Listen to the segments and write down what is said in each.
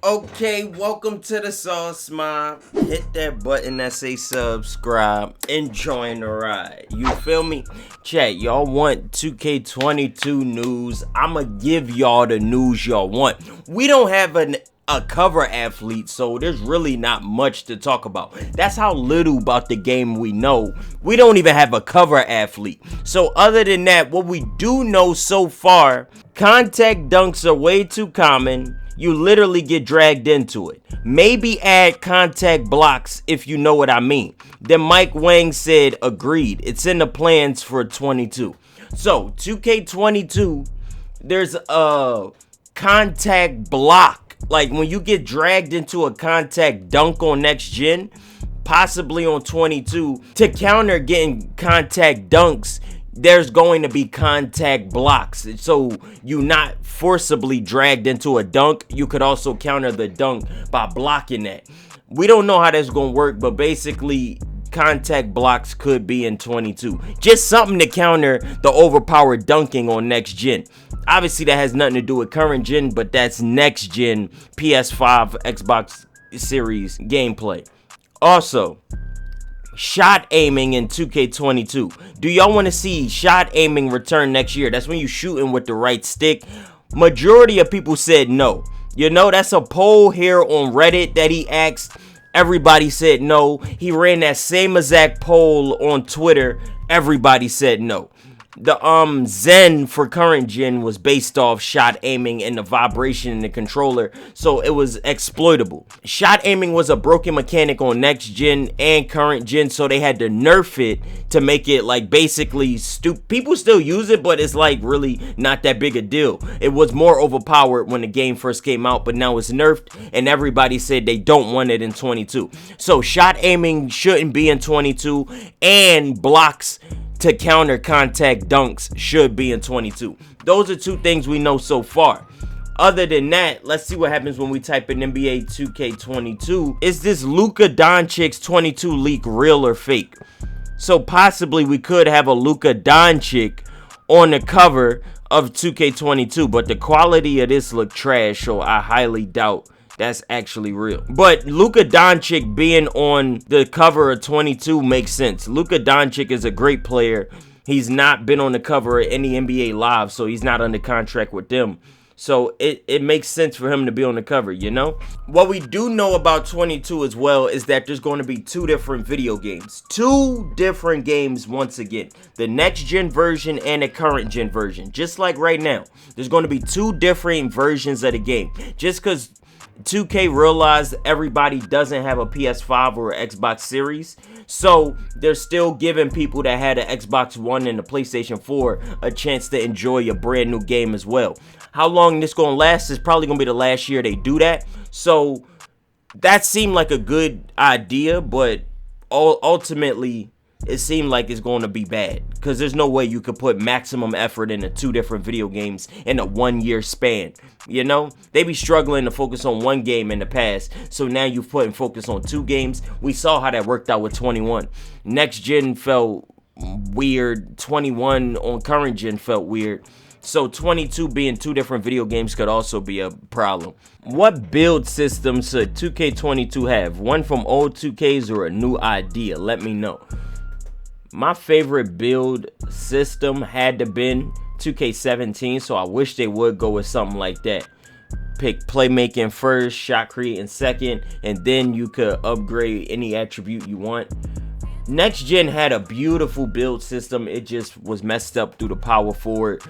Okay, welcome to the Sauce Mob. Hit that button that say subscribe and join the ride. You feel me? Chat, y'all want 2K22 news? I'ma give y'all the news y'all want. We don't have a cover athlete, so there's really not much to talk about. That's how little about the game we know. We don't even have a cover athlete. So other than that, what we do know so far, contact dunks are way too common. You literally get dragged into it. Maybe add contact blocks if you know what I mean. Then Mike Wang said agreed. It's in the plans for 22. So 2K22, there's a contact block. Like when you get dragged into a contact dunk on next gen, possibly on 22, to counter getting contact dunks, there's going to be contact blocks. So you not forcibly dragged into a dunk. You could also counter the dunk by blocking that. We don't know how that's going to work, but basically contact blocks could be in 22. Just something to counter the overpowered dunking on next gen. Obviously that has nothing to do with current gen, but that's next gen PS5, Xbox Series gameplay. Also, shot aiming in 2K22. Do y'all want to see shot aiming return next year? That's when you shooting with the right stick. Majority of people said no. You know, that's a poll here on Reddit that he asked. Everybody said no. He ran that same exact poll on Twitter. Everybody said no. The Zen for current gen was based off shot aiming and the vibration in the controller, so it was exploitable. Shot aiming was a broken mechanic on next gen and current gen, so they had to nerf it to make it like basically stupid. People still use it, but it's like really not that big a deal. It was more overpowered when the game first came out, but now it's nerfed and everybody said they don't want it in 22. So shot aiming shouldn't be in 22, and blocks to counter contact dunks should be in 22. Those are two things we know so far. Other than that, let's see what happens when we type in NBA 2K22. Is this Luka Doncic's 22 leak real or fake? So possibly we could have a Luka Doncic on the cover of 2K22, but the quality of this look trash, so I highly doubt that's actually real. But Luka Doncic being on the cover of 22 makes sense. Luka Doncic is a great player. He's not been on the cover of any NBA Live, so he's not under contract with them. So it makes sense for him to be on the cover, you know? What we do know about 22 as well is that there's going to be two different video games. Two different games once again. The next gen version and the current gen version. Just like right now. There's going to be two different versions of the game. Just because 2K realized everybody doesn't have a PS5 or an Xbox Series, so they're still giving people that had an Xbox One and a PlayStation 4 a chance to enjoy a brand new game as well. How long this gonna last is probably gonna be the last year they do that, so that seemed like a good idea, but ultimately it seemed like it's going to be bad, because there's no way you could put maximum effort into two different video games in a 1 year span. You know, they be struggling to focus on one game in the past, so now you're putting focus on two games. We saw how that worked out with 21. Next gen felt weird, 21 on current gen felt weird, so 22 being two different video games could also be a problem. What build system should 2K22 have? One from old 2Ks or a new idea? Let me know. My favorite build system had to been 2K17, so I wish they would go with something like that. Pick playmaking first, shot creating second, and then you could upgrade any attribute you want. Next gen had a beautiful build system. It just was messed up through the power forward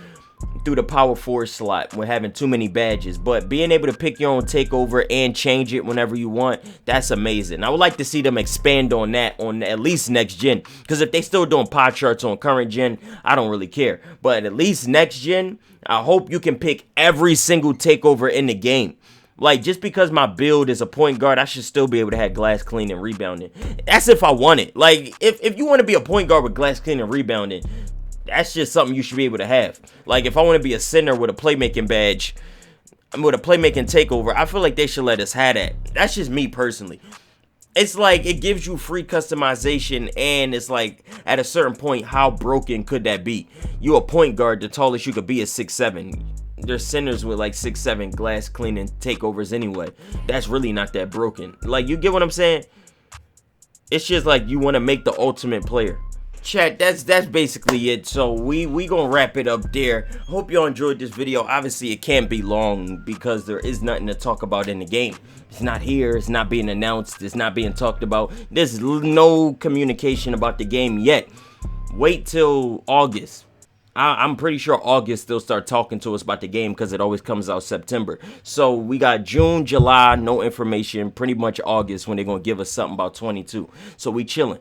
slot with having too many badges, but being able to pick your own takeover and change it whenever you want, that's amazing. I would like to see them expand on that on at least next gen, because if they still doing pie charts on current gen, I don't really care, but at least next gen, I hope you can pick every single takeover in the game. Like, just because my build is a point guard, I should still be able to have glass clean and rebounding. That's if I want it. Like, if you want to be a point guard with glass clean and rebounding, that's just something you should be able to have. Like, if I want to be a center with a playmaking badge, with a playmaking takeover, I feel like they should let us have that. That's just me personally. It's like, it gives you free customization, and it's like, at a certain point, how broken could that be? You a point guard, the tallest you could be is 6'7". they're centers with like 6-7 glass cleaning takeovers anyway. That's really not that broken. Like, you get what I'm saying? It's just like you want to make the ultimate player. Chat, that's basically it. So we gonna wrap it up there. Hope y'all enjoyed this video. Obviously it can't be long because there is nothing to talk about in the game. It's not here, it's not being announced, it's not being talked about. There's no communication about the game yet. Wait till August. I'm pretty sure August they'll start talking to us about the game because it always comes out September. So we got June, July, no information. Pretty much August when they're gonna give us something about 22. So we chilling.